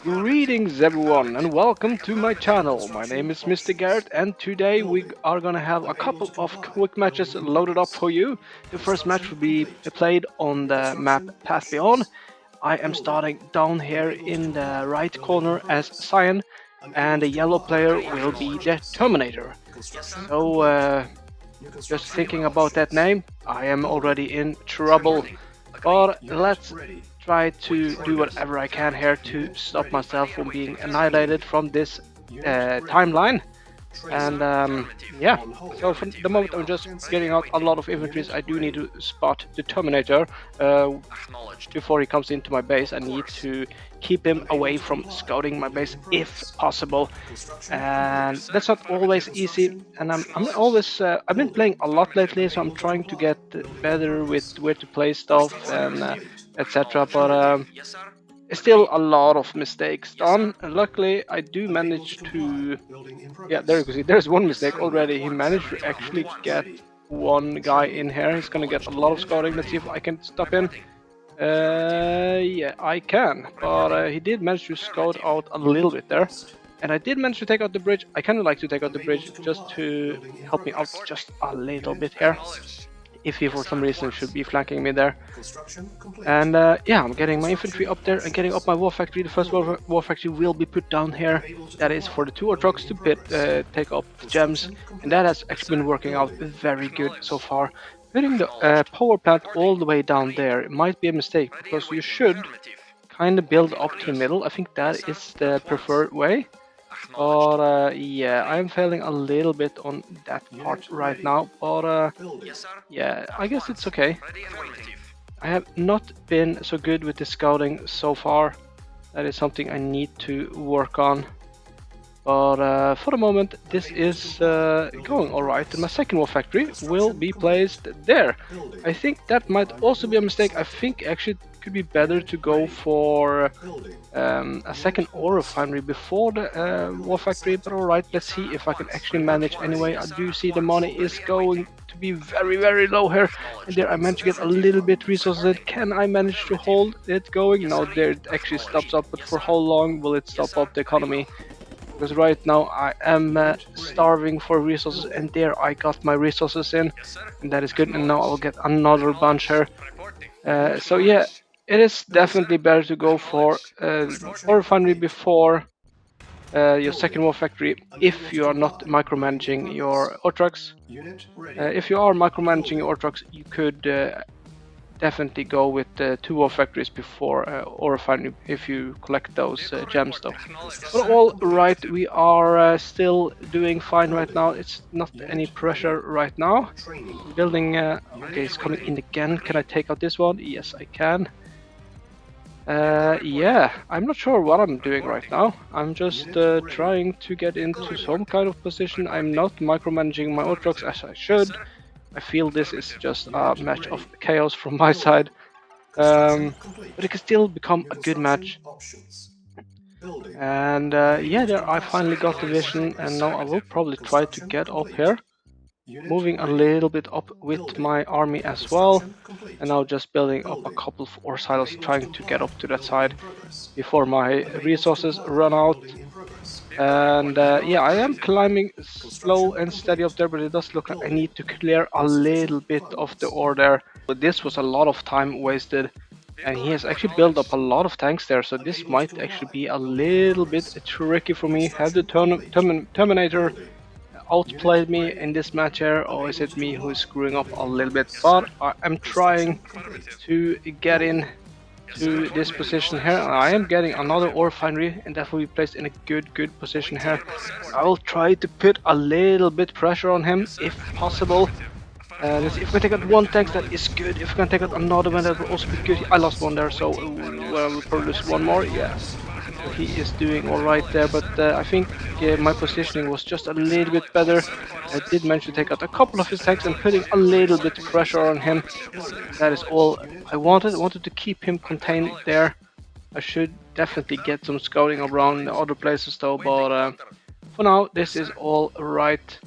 Greetings everyone and welcome to my channel. My name is MisterGarrot and today we are gonna have a couple of quick matches loaded up for you. The first match will be played on the map Path Beyond. I am starting down here in the right corner as Cyan and the yellow player will be the Terminator. So just thinking about that name, I am already in trouble. But let's try to do whatever I can here to stop myself from being annihilated from this timeline. And yeah, so for the moment I'm just getting out a lot of inventories. I do need to spot the Terminator before he comes into my base. I need to keep him away from scouting my base if possible, and that's not always easy. And I'm always I've been playing a lot lately, so I'm trying to get better with where to play stuff and etc. But still a lot of mistakes done. And luckily, I do manage to. Yeah, there you can see. There's one mistake already. He managed to actually get one guy in here. He's gonna get a lot of scouting. Let's see if I can stop him. Yeah, I can. But he did manage to scout out a little bit there. And I did manage to take out the bridge. I kind of like to take out the bridge just to help me out just a little bit here. If he for some reason should be flanking me there. And yeah, I'm getting my infantry up there and getting up my war factory. The first war factory will be put down here. That is for the 2 trucks to take up the gems. And that has actually been working out very good so far. Putting the power plant all the way down there might be a mistake because you should kind of build up to the middle. I think that is the preferred way. But yeah, I'm failing a little bit on that part right now, but yeah, I guess it's okay. I have not been so good with the scouting so far. That is something I need to work on. But for the moment, this is going alright. My second war factory will be placed there. I think that might also be a mistake. I think actually it could be better to go for a second ore refinery before the war factory. But alright, let's see if I can actually manage anyway. I do see the money is going to be very low here. And there I managed to get a little bit resources. Can I manage to hold it going? No, there it actually stops up. But for how long will it stop up the economy? Because right now I am starving for resources, and there I got my resources in, and that is good. And now I'll get another bunch here. So yeah, it is definitely better to go for ore refinery before your second war factory if you are not micromanaging your ore trucks. If you are micromanaging your ore trucks, you could definitely go with 2 war factories before ore refinery if you collect those gems though. But all right, we are still doing fine right now. It's not any pressure right now. Building, okay, it's coming in again. Can I take out this one? Yes, I can. Yeah, I'm not sure what I'm doing right now. I'm just trying to get into some kind of position. I'm not micromanaging my ore trucks as I should. I feel this is just a match of chaos from my side, but it can still become a good match. And yeah, there I finally got the vision, and now I will probably try to get up here, moving a little bit up with my army as well, and now just building up a couple of ore silos, trying to get up to that side before my resources run out. And yeah, I am climbing slow and steady up there, but it does look like I need to clear a little bit of the ore there. But this was a lot of time wasted, and he has actually built up a lot of tanks there, so this might actually be a little bit tricky for me. Have the Terminator outplayed me in this match here, or is it me who is screwing up a little bit? But I'm trying to get in to this position here. I am getting another ore refinery, and that will be placed in a good position here. I will try to put a little bit pressure on him if possible. Let's see if we take out one tank, that is good. If we can take out another one, that will also be good. I lost one there, so we'll probably lose one more. Yes, so he is doing all right there, but I think my positioning was just a little bit better. I did manage to take out a couple of his tanks and putting a little bit of pressure on him. That is all I wanted. I wanted to keep him contained there. I should definitely get some scouting around the other places though, but for now this is all right.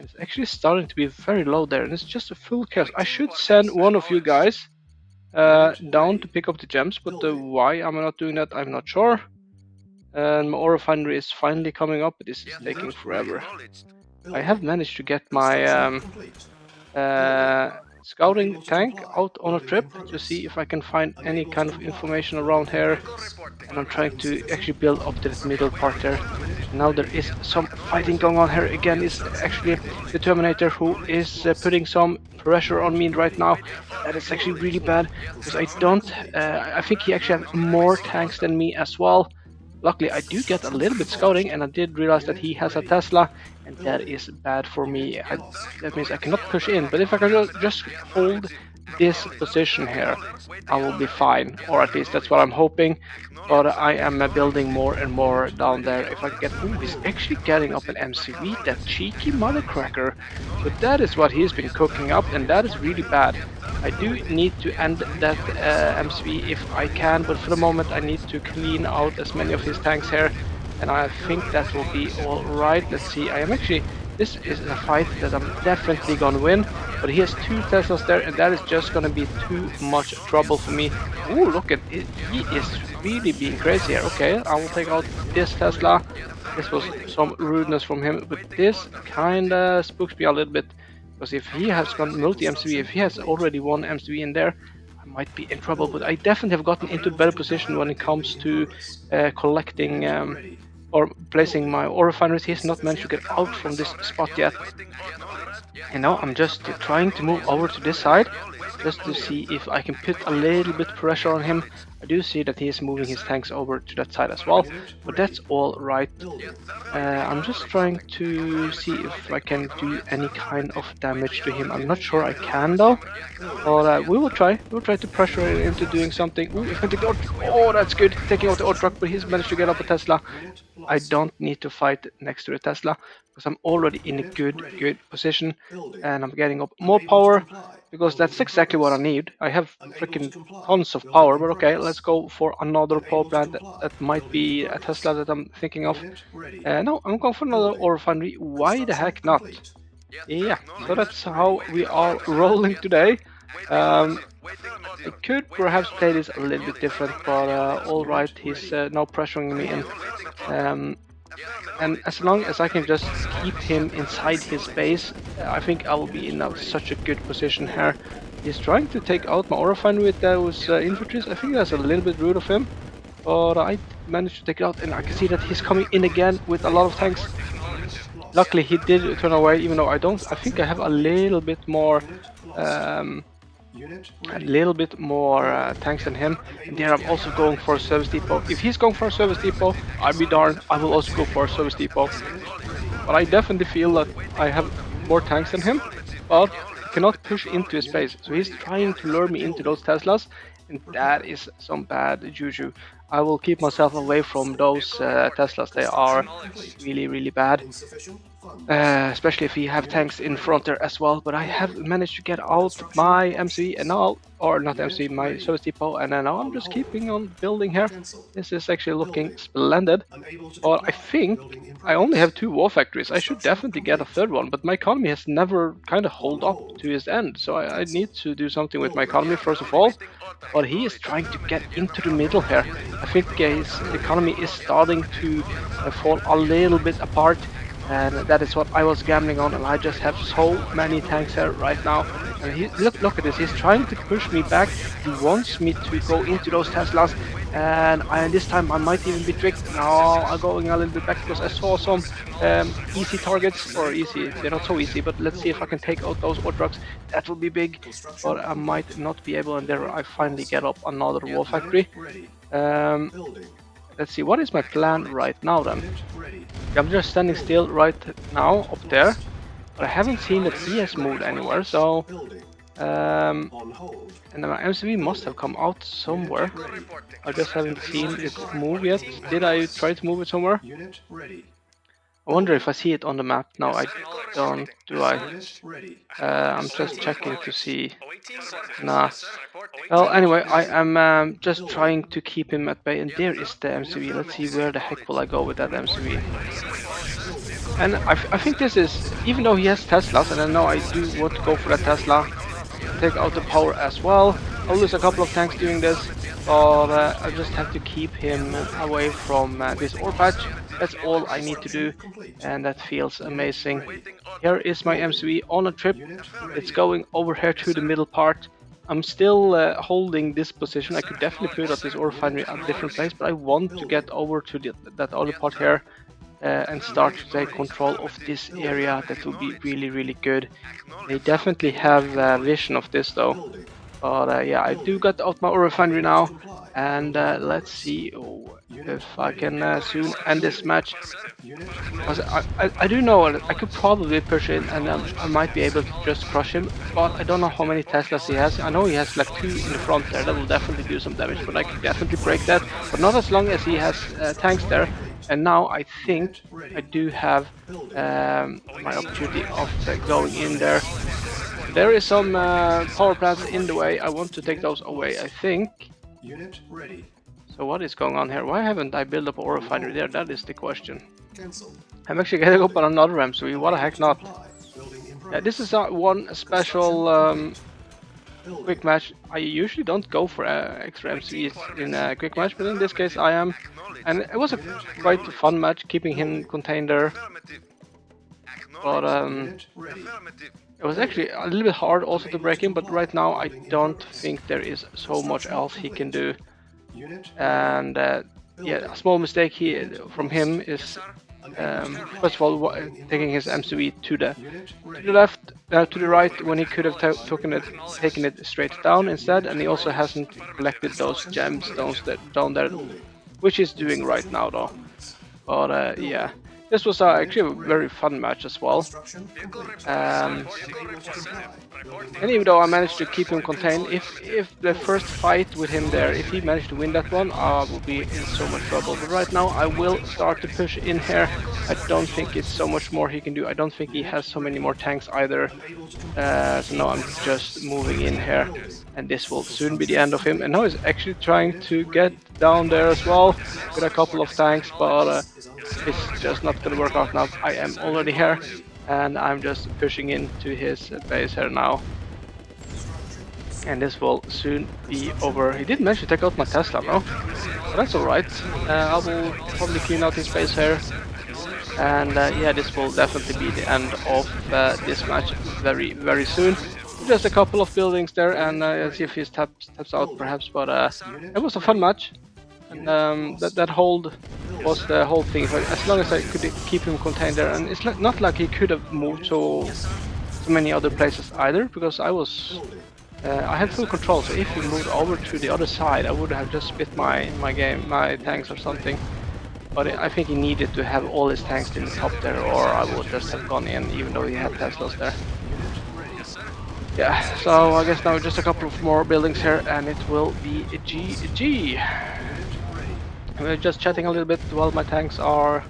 It's actually starting to be very low there, and it's just a full chaos. I should send one of you guys down to pick up the gems, but why am I not doing that? I'm not sure. And my ore refinery is finally coming up, but this is taking forever. I have managed to get my scouting tank out on a trip to see if I can find any kind of information around here, and I'm trying to actually build up to the middle part there. Now there is some fighting going on here again. It's actually the Terminator who is putting some pressure on me right now. That is actually really bad because I don't. I think he actually has more tanks than me as well. Luckily, I do get a little bit scouting, and I did realize that he has a Tesla, and that is bad for me. That means I cannot push in, but if I can just hold this position here, I will be fine, or at least that's what I'm hoping. But I am building more and more down there. If I get, ooh, he's actually getting up an MCV, that cheeky mothercracker. So that is what he's been cooking up, and that is really bad. I do need to end that MCV if I can, but for the moment I need to clean out as many of his tanks here, and I think that will be all right. Let's see. I am actually. This is a fight that I'm definitely gonna win, but he has 2 Teslas there, and that is just gonna be too much trouble for me. Ooh, look at it. He is really being crazy here. Okay, I will take out this Tesla. This was some rudeness from him, but this kinda spooks me a little bit, because if he has gone multi-MCV, if he has already one MCV in there, I might be in trouble. But I definitely have gotten into a better position when it comes to collecting or placing my ore refineries. He's not managed to get out from this spot yet. And now I'm just trying to move over to this side, just to see if I can put a little bit pressure on him. I do see that he is moving his tanks over to that side as well, but that's all right. I'm just trying to see if I can do any kind of damage to him. I'm not sure I can though, but we will try. We'll try to pressure him into doing something. Ooh, if I take the oh, that's good. Taking out the ore truck, but he's managed to get up a Tesla. I don't need to fight next to the Tesla because I'm already in a good position, and I'm getting up more power because that's exactly what I need. I have freaking tons of power, but okay, let's go for another power plant that might be a Tesla that I'm thinking of. No, I'm going for another ore refinery. Why the heck not? Yeah, so that's how we are rolling today. I could perhaps play this a little bit different, but alright, he's now pressuring me in. And as long as I can just keep him inside his base, I think I will be in such a good position here. He's trying to take out my ore refinery with those infantries. I think that's a little bit rude of him, but I managed to take it out, and I can see that he's coming in again with a lot of tanks. Luckily, he did turn away, even though I don't. I think I have a little bit more. Tanks than him, and there I'm also going for a service depot. If he's going for a service depot, I'll be darned, I will also go for a service depot. But I definitely feel that I have more tanks than him, but I cannot push into his base. So he's trying to lure me into those Teslas, and that is some bad juju. I will keep myself away from those Teslas. They are really bad. Especially if you have tanks in front there as well. But I have managed to get out my MCV, and now, or not MCV, my service depot, and then now I'm just keeping on building here. This is actually looking splendid. But I think I only have 2 war factories. I should definitely get a 3rd one, but my economy has never kind of held up to his end. So I need to do something with my economy first of all. But he is trying to get into the middle here. I think his economy is starting to fall a little bit apart. And that is what I was gambling on, and I just have so many tanks here right now. And look at this, he's trying to push me back. He wants me to go into those Teslas, and this time I might even be tricked. No, I'm going a little bit back because I saw some easy targets, or easy, they're not so easy, but let's see if I can take out those ore trucks. That will be big, but I might not be able, and there I finally get up another war factory. Let's see, what is my plan right now then? I'm just standing still right now up there, but I haven't seen that he has moved anywhere, so and my MCV must have come out somewhere. I just haven't seen it move yet. Did I try to move it somewhere? I wonder if I see it on the map. No, I don't, do I? I'm just checking to see. Nah. Well, anyway, I am just trying to keep him at bay, and there is the MCV. Let's see, where the heck will I go with that MCV? And I think this is, even though he has Teslas, and I know I do want to go for that Tesla, take out the power as well. I'll lose a couple of tanks doing this, but I just have to keep him away from this ore patch. That's all I need to do, and that feels amazing. Here is my MCV on a trip. It's going over here to the middle part. I'm still holding this position. I could definitely put up this ore refinery at a different place, but I want to get over to that other part here and start to take control of this area. That will be really, really good. They definitely have vision of this though. But yeah, I do got out my ore refinery now, and let's see if I can soon end this match. Because I do know that I could probably push in, and I might be able to just crush him, but I don't know how many Teslas he has. I know he has like 2 in the front there, that will definitely do some damage, but I can definitely break that, but not as long as he has tanks there. And now I think I do have my opportunity of going in there. There is some power plants in the way. I want to take those away, I think. Unit ready. So what is going on here? Why haven't I built up a ore refinery there? That is the question. Cancel. I'm actually getting up on another MCV. What the heck not? Yeah, this is one special quick match. I usually don't go for extra MCVs in a quick match, but in this case I am. And it was a quite fun match, keeping him contained there. But it was actually a little bit hard also to break him, but right now I don't think there is so much else he can do. And yeah, a small mistake here from him is first of all taking his MCV to the left, to the right, when he could have taken it straight down instead, and he also hasn't collected those gemstones down there, which he's doing right now though. But yeah. This was actually a very fun match as well. And even though I managed to keep him contained, if the first fight with him there, if he managed to win that one, I would be in so much trouble. But right now I will start to push in here. I don't think it's so much more he can do. I don't think he has so many more tanks either. So now I'm just moving in here. And this will soon be the end of him. And now he's actually trying to get down there as well with a couple of tanks, but it's just not gonna work out now. I am already here, and I'm just pushing into his base here now. And this will soon be over. He did manage to take out my Tesla, no? But that's alright. I will probably clean out his base here. And yeah, this will definitely be the end of this match very, very soon. Just a couple of buildings there, and see if he taps out perhaps, but it was a fun match. And that hold was the whole thing. As long as I could keep him contained there, and it's not like he could have moved to many other places either, because I had full control. So if he moved over to the other side, I would have just split my tanks or something. But I think he needed to have all his tanks in the top there, or I would just have gone in, even though he had Teslas there. Yeah, so I guess now just a couple of more buildings here, and it will be a GG. We're just chatting a little bit while my tanks are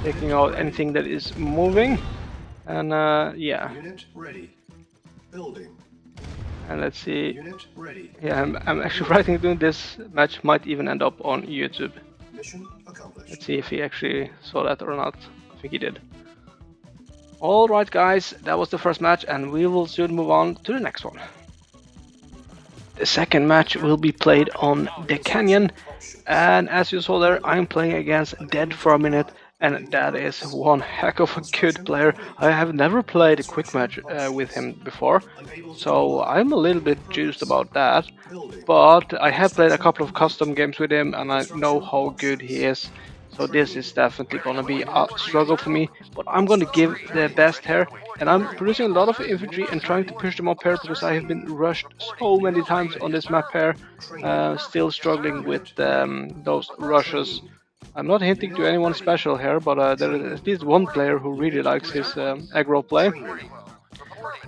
taking out anything that is moving, and yeah. Unit ready. Building. And let's see. Unit ready. Yeah, I'm actually writing doing this match might even end up on YouTube. Mission accomplished. Let's see if he actually saw that or not. I think he did. Alright guys, that was the first match, and we will soon move on to the next one. The second match will be played on the Canyon, and as you saw there, I'm playing against Dead for a Minute, and that is one heck of a good player. I have never played a quick match with him before, so I'm a little bit juiced about that, but I have played a couple of custom games with him, and I know how good he is. So this is definitely gonna be a struggle for me, but I'm gonna give the best here, and I'm producing a lot of infantry and trying to push them up here because I have been rushed so many times on this map here. Still struggling with those rushes. I'm not hinting to anyone special here, but there is at least one player who really likes his aggro play.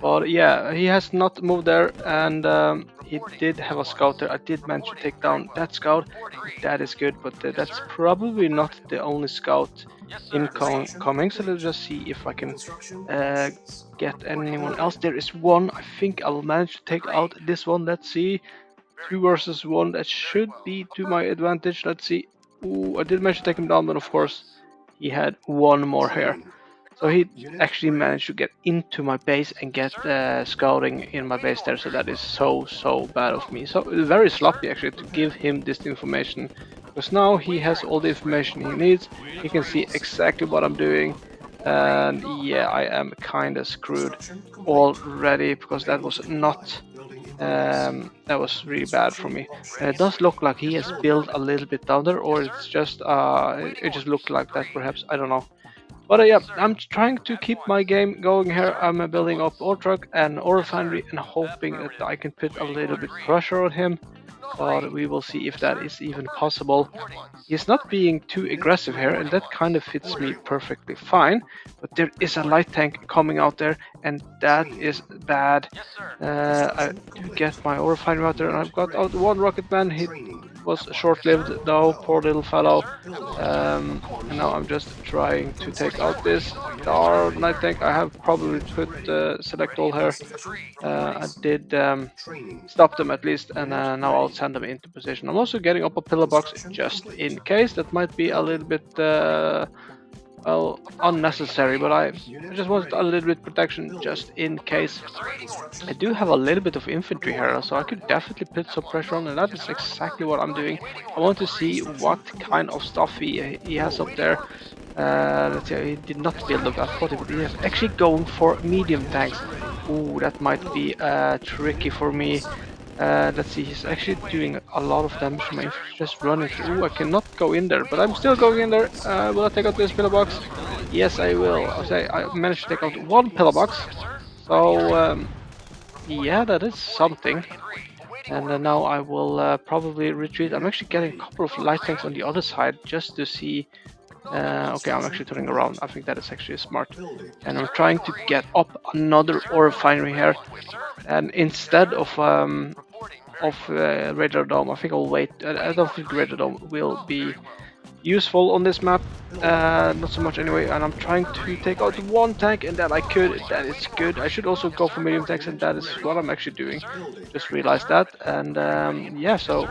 But yeah, he has not moved there, and he did have a scout there. I did manage to take down that scout. That is good, but that's probably not the only scout incoming. So let's just see if I can get anyone else. There is one. I think I will manage to take out this one. Let's see. 2 versus 1. That should be to my advantage. Let's see. Ooh, I did manage to take him down, but of course he had one more here. So he actually managed to get into my base and get scouting in my base there. So that is so bad of me. So very sloppy actually to give him this information, because now he has all the information he needs. He can see exactly what I'm doing, and yeah, I am kind of screwed Construction complete. already, because that was not Building in progress. that was really bad for me. And it Options. does look like he has built a little bit down there, or it's just it just looked like that perhaps, I don't know. But yeah, I'm trying to keep my game going here. I'm building up ore truck and ore refinery and hoping that I can put a little bit pressure on him, but we will see if that is even possible. He's not being too aggressive here, and that kind of fits me perfectly fine. But there is a light tank coming out there, and that is bad. I do get my ore refinery out there, and I've got out one rocket man. He was short-lived though, poor little fellow. And now I'm just trying to take out this darn light tank. I have probably put select all here. I did stop them at least, and now I'll send them into position. I'm also getting up a pillar box just in case. That might be a little bit well, unnecessary, but I just wanted a little bit protection just in case. I do have a little bit of infantry here, so I could definitely put some pressure on, and that is exactly what I'm doing. I want to see what kind of stuff he has up there. Let's see, he did not build up, I thought he would. He is actually going for medium tanks. Ooh, that might be tricky for me. Let's see, he's actually doing a lot of damage to my infantry, just running through. Ooh, I cannot go in there, but I'm still going in there. Will I take out this pillar box? Yes, I will. I managed to take out one pillar box. So, yeah, that is something. And now I will probably retreat. I'm actually getting a couple of light tanks on the other side just to see. Okay, I'm actually turning around. I think that is actually smart. And I'm trying to get up another ore refinery here. And instead of radar dome, I think I'll wait. I don't think radar dome will be useful on this map. Not so much anyway. And I'm trying to take out one tank, and that I could. That is good. I should also go for medium tanks, and that is what I'm actually doing. Just realized that. And yeah, so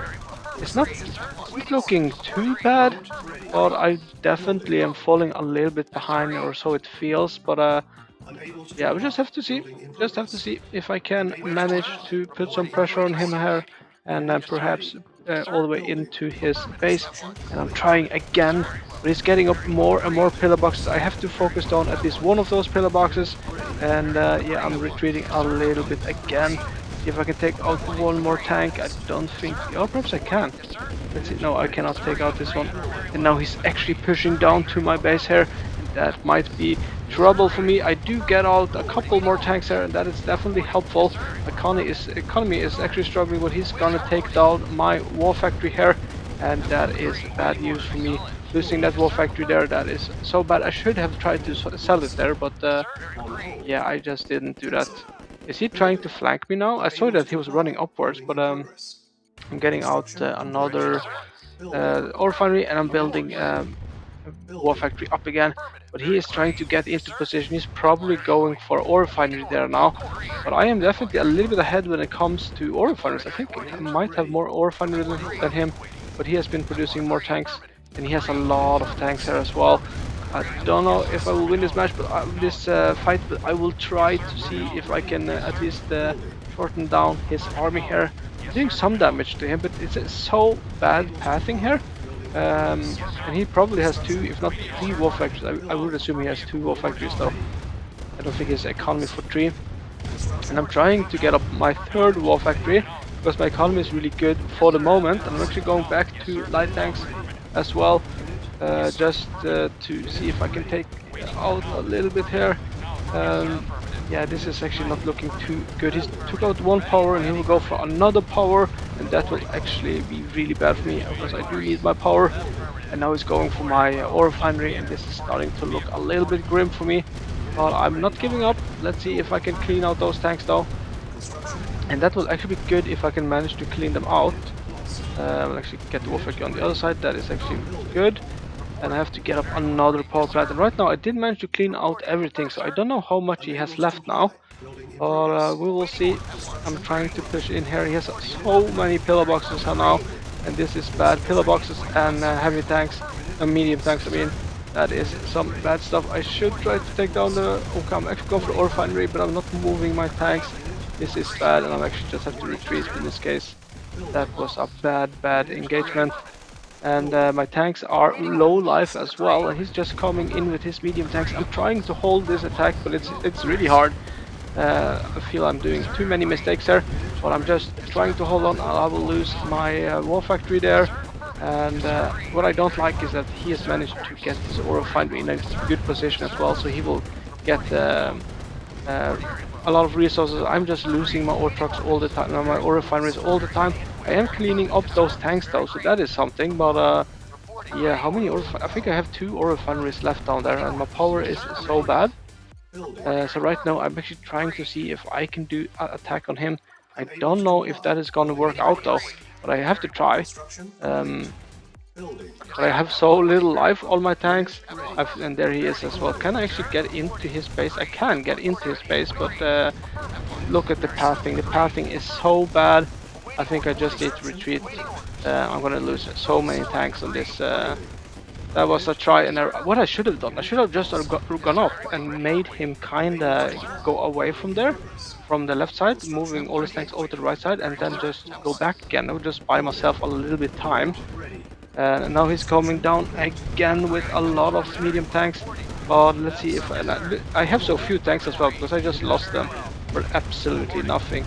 it's not looking too bad, but I definitely am falling a little bit behind, or so it feels. But yeah, we just have to see. Just have to see if I can manage to put some pressure on him here, and perhaps all the way into his base. And I'm trying again, but he's getting up more and more pillar boxes. I have to focus on at least one of those pillar boxes, and yeah, I'm retreating a little bit again. See if I can take out one more tank. I don't think. Oh, perhaps I can. Let's see. No, I cannot take out this one. And now he's actually pushing down to my base here. That might be trouble for me. I do get out a couple more tanks here, and that is definitely helpful. Economy is actually struggling, but he's gonna take down my war factory here, and that is bad news for me. Losing that war factory there, that is so bad. I should have tried to sell it there, but yeah, I just didn't do that. Is he trying to flank me now? I saw that he was running upwards, but I'm getting out another ore refinery, and I'm building war factory up again. But he is trying to get into position. He's probably going for ore refinery there now. But I am definitely a little bit ahead when it comes to ore refineries. I think I might have more ore refineries than him, but he has been producing more tanks, and he has a lot of tanks here as well. I don't know if I will win this match, but this fight, but I will try to see if I can at least shorten down his army here. I'm doing some damage to him, but it's so bad pathing here. And he probably has two, if not three war factories. I would assume he has two war factories though. I don't think his economy for three. And I'm trying to get up my third war factory, because my economy is really good for the moment. And I'm actually going back to light tanks as well. Just to see if I can take out a little bit here. Yeah, this is actually not looking too good. He took out one power, and he will go for another power, and that will actually be really bad for me, because I do need my power. And now he's going for my ore refinery, and this is starting to look a little bit grim for me. But I'm not giving up. Let's see if I can clean out those tanks though. And that will actually be good if I can manage to clean them out. I'll actually get the war factory on the other side. That is actually good. And I have to get up another power plant. And right now I did manage to clean out everything, so I don't know how much he has left now. But we will see. I'm trying to push in here. He has so many pillar boxes now, and this is bad. Pillar boxes and heavy tanks, medium tanks I mean. That is some bad stuff. I should try to take down the... Okay, I'm actually going for the ore refinery, but I'm not moving my tanks. This is bad, and I'm actually just have to retreat in this case. That was a bad engagement. And my tanks are low life as well, and he's just coming in with his medium tanks. I'm trying to hold this attack, but it's really hard. I feel I'm doing too many mistakes there, but I'm just trying to hold on. I will lose my war factory there. And what I don't like is that he has managed to get his ore refinery in a good position as well, so he will get uh, a lot of resources. I'm just losing my ore trucks all the time, my ore refineries all the time. I am cleaning up those tanks though, so that is something, but yeah, how many ore... I think I have 2 ore refineries left down there, and my power is so bad. So right now I'm actually trying to see if I can do an attack on him. I don't know if that is gonna work out though, but I have to try. But I have so little life on my tanks, and there he is as well. Can I actually get into his base? I can get into his base, but look at the pathing. The pathing is so bad. I think I just need to retreat. I'm gonna lose so many tanks on this. That was a try and error. What I should have done, I should have just gone up and made him kinda go away from there, from the left side, moving all his tanks over to the right side, and then just go back again. I would just buy myself a little bit time. And now he's coming down again with a lot of medium tanks. But let's see if I have so few tanks as well, because I just lost them for absolutely nothing.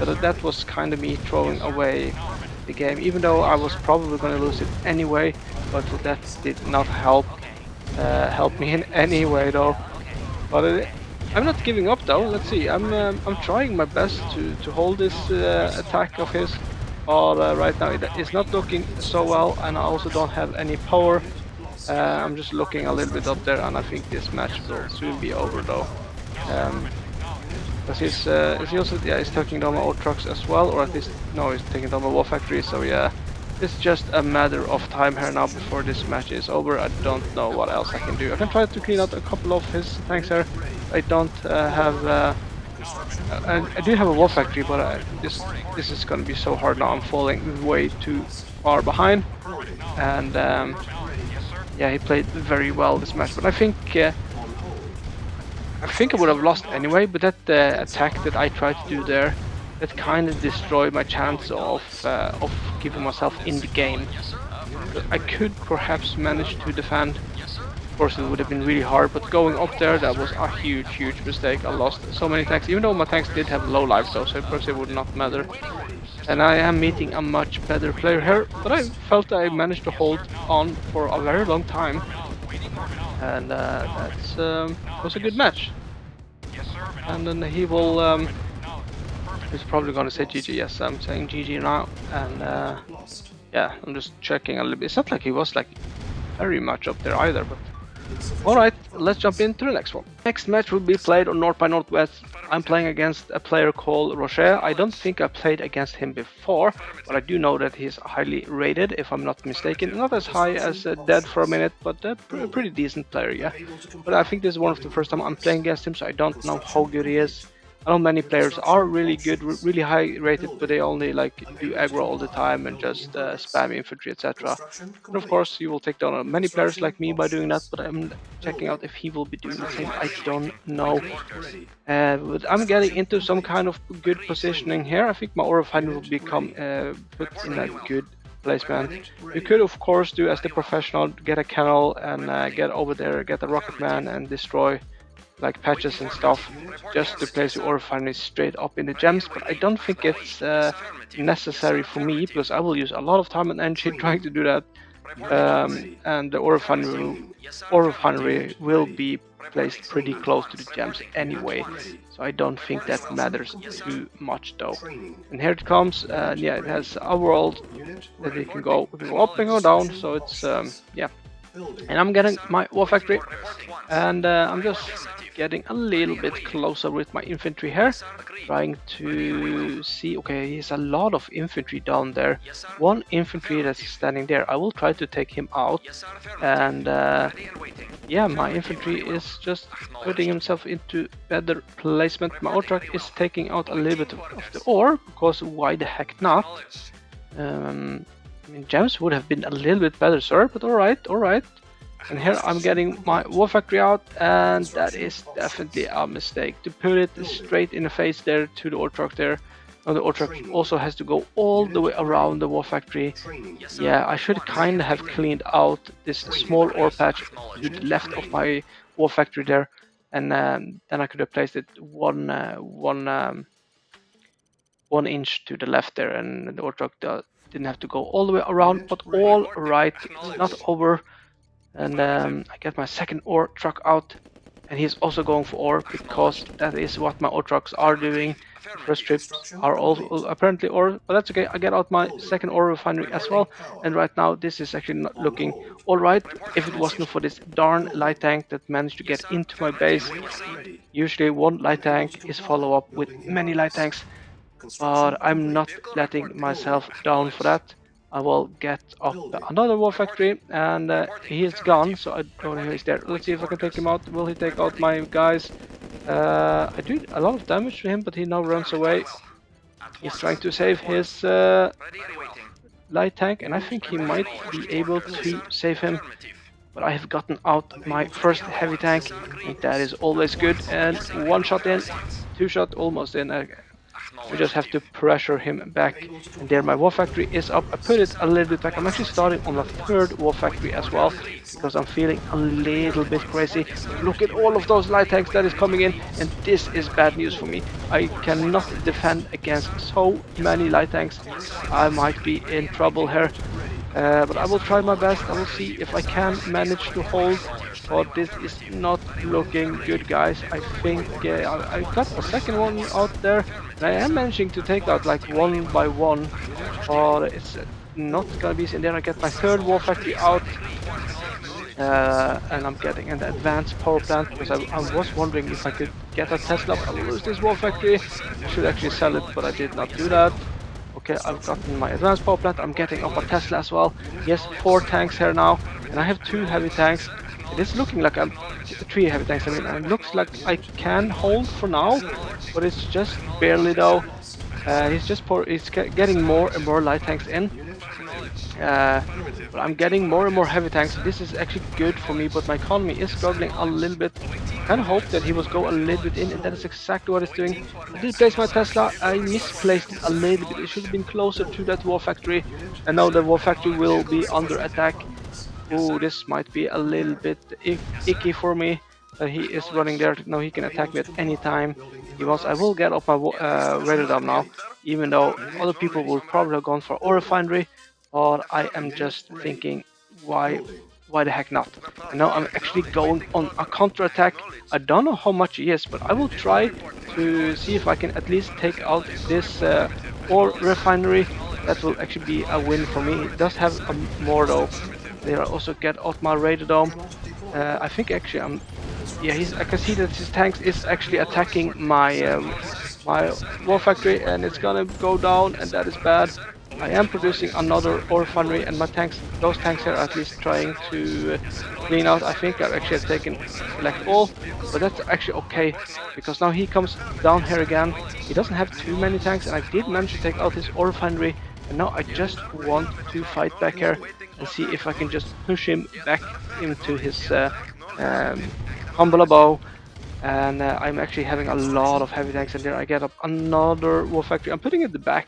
But that was kind of me throwing away the game, even though I was probably going to lose it anyway. But that did not help me in any way though. But I'm not giving up though. Let's see. I'm trying my best to hold this attack of his. But right now it's not looking so well, and I also don't have any power. I'm just looking a little bit up there, and I think this match will soon be over though. Because he also, yeah, he's taking down my old trucks as well, or at least, no, he's taking down my war factory, so yeah. It's just a matter of time here now before this match is over. I don't know what else I can do. I can try to clean out a couple of his tanks here. I don't have... I do have a war factory, but this is going to be so hard now. I'm falling way too far behind, and yeah, he played very well this match. But I think I would have lost anyway. But that attack that I tried to do there, that kind of destroyed my chance of keeping myself in the game. I could perhaps manage to defend. Of course, it would have been really hard, but going up there, that was a huge mistake. I lost so many tanks, even though my tanks did have low life though, so of course it would not matter. And I am meeting a much better player here, but I felt I managed to hold on for a very long time. And that's was a good match. And then he will... he's probably going to say GG. Yes, I'm saying GG now. And yeah, I'm just checking a little bit. It's not like he was like very much up there either, but... Alright, let's jump into the next one. Next match will be played on North by Northwest. I'm playing against a player called Rocher. I don't think I played against him before, but I do know that he's highly rated, if I'm not mistaken. Not as high as Dead for a Minute, but a pretty decent player, yeah. But I think this is one of the first time I'm playing against him, so I don't know how good he is. I know many players are really good, really high rated, but they only like do aggro all the time and just spam infantry, etc. And of course, you will take down many players like me by doing that, but I'm checking out if he will be doing the same. I don't know. But I'm getting into some kind of good positioning here. I think my ore refinery will become put in a good placement. You could of course do as the professional, get a canal and get over there, get a rocket man and destroy like patches and stuff, just to place your ore refinery straight up in the gems, but I don't think it's necessary for me, because I will use a lot of time and energy trying to do that, and the ore refinery will be placed pretty close to the gems anyway, so I don't think that matters too much though. And here it comes, yeah, it has a world that we can go up and go down, so it's, yeah. And I'm getting my war factory, and I'm just getting a little bit closer with my infantry here, trying to see. Okay, he has a lot of infantry down there. One infantry that's standing there, I will try to take him out, and yeah, my infantry is just putting himself into better placement. My ore truck is taking out a little bit of the ore, because why the heck not? I mean, gems would have been a little bit better, sir, but alright. And here I'm getting my war factory out, and that is definitely a mistake. To put it straight in the face there to the ore truck there. Now the ore truck also has to go all the way around the war factory. Yeah, I should kind of have cleaned out this small ore patch to the left of my war factory there, and then I could have placed it 1 inch to the left there, and the ore truck didn't have to go all the way around. But all right, it's not over. And I get my second ore truck out, and he's also going for ore because that is what my ore trucks are doing. The first trips are also apparently ore, but that's okay. I get out my second ore refinery as well, and right now this is actually not looking all right. If it wasn't for this darn light tank that managed to get into my base, usually one light tank is follow up with many light tanks, but I'm not letting myself down for that. I will get up another war factory, and he is gone, so I don't know he's there. Let's see if I can take him out. Will he take out my guys? I did a lot of damage to him, but he now runs away. He's trying to save his light tank, and I think he might be able to save him. But I have gotten out my first heavy tank, and that is always good. And one shot in, two shot almost in. We just have to pressure him back. And there my war factory is up. I put it a little bit back. I'm actually starting on the third war factory as well, because I'm feeling a little bit crazy. Look at all of those light tanks that is coming in, and this is bad news for me. I cannot defend against so many light tanks. I might be in trouble here. But I will try my best. I will see if I can manage to hold. But this is not looking good, guys. I think I got a second one out there, and I am managing to take out like one by one. But it's not gonna be easy. And then I get my third war factory out, and I'm getting an advanced power plant because I was wondering if I could get a Tesla. I will lose this war factory. I should actually sell it, but I did not do that. Okay, I've gotten my advanced power plant. I'm getting up a Tesla as well. Yes, 4 tanks here now, and I have 2 heavy tanks. It is looking like I'm 3 heavy tanks. I mean, and it looks like I can hold for now, but it's just barely though. He's getting more and more light tanks in. But I'm getting more and more heavy tanks. This is actually good for me, but my economy is struggling a little bit. Kind of hope that he will go a little bit in, and that is exactly what it's doing. I did place my Tesla. I misplaced it a little bit. It should have been closer to that war factory, and now the war factory will be under attack. Oh, this might be a little bit icky for me. He is running there. Now he can attack me at any time he wants. I will get up my radar dam now, even though other people will probably have gone for ore refinery. But I am just thinking, why the heck not? And now I'm actually going on a counter-attack. I don't know how much he is, but I will try to see if I can at least take out this ore refinery. That will actually be a win for me. It does have more though. There I also get out my radar dome. I think actually I can see that his tanks is actually attacking my my war factory, and it's gonna go down, and that is bad. I am producing another ore refinery, and those tanks are at least trying to clean out. I think I've actually taken select all, but that's actually okay, because now he comes down here again. He doesn't have too many tanks, and I did manage to take out his ore refinery, and now I just want to fight back here and see if I can just push him back into his humble above. And I'm actually having a lot of heavy tanks, and there I get up another war factory. I'm putting it at the back.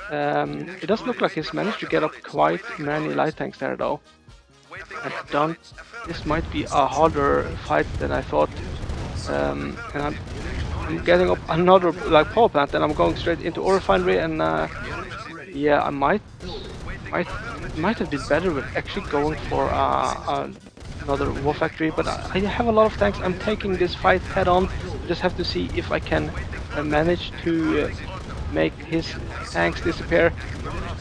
It does look like he's managed to get up quite many light tanks there though. This might be a harder fight than I thought. And I'm getting up another like power plant, and I'm going straight into ore refinery, and yeah, I might have been better with actually going for another war factory, but I have a lot of tanks. I'm taking this fight head on. I just have to see if I can manage to make his tanks disappear,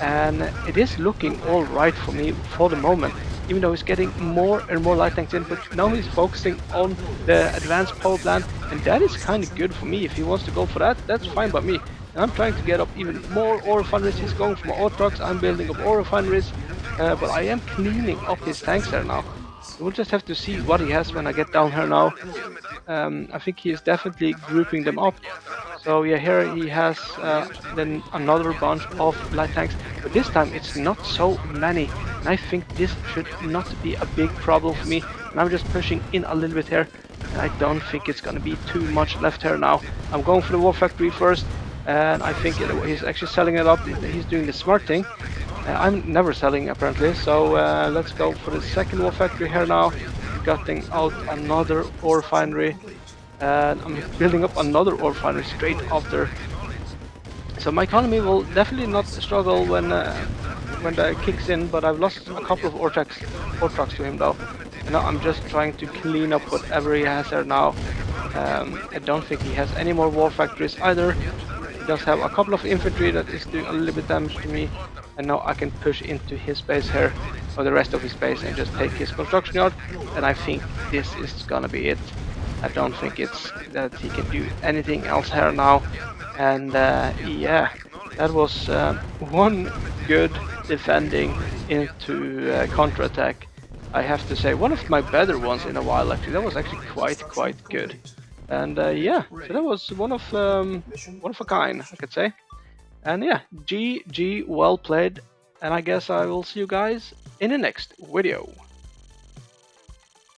and it is looking all right for me for the moment, even though he's getting more and more light tanks in. But now he's focusing on the advanced power plant, and that is kind of good for me. If he wants to go for that, that's fine by me. And I'm trying to get up even more ore refineries. He's going for my ore trucks. I'm building up ore refineries, but I am cleaning up his tanks there now. We'll just have to see what he has when I get down here now. I think he is definitely grouping them up. So yeah, here he has then another bunch of light tanks, but this time it's not so many, and I think this should not be a big problem for me. And I'm just pushing in a little bit here, and I don't think it's gonna be too much left here now. I'm going for the war factory first, and I think he's actually selling it up. He's doing the smart thing. I'm never selling apparently, so let's go for the second war factory here now. Gutting out another ore refinery, and I'm building up another ore refinery straight after. So my economy will definitely not struggle when that kicks in, but I've lost a couple of ore trucks to him though. And now I'm just trying to clean up whatever he has there now. I don't think he has any more war factories either. He does have a couple of infantry that is doing a little bit damage to me, and now I can push into his base here, or the rest of his base, and just take his construction yard, and I think this is gonna be it. I don't think it's that he can do anything else here now, and yeah, that was one good defending into counterattack. I have to say, one of my better ones in a while actually. That was actually quite good. And yeah, so that was one of a kind, I could say. And yeah, GG, well played. And I guess I will see you guys in the next video.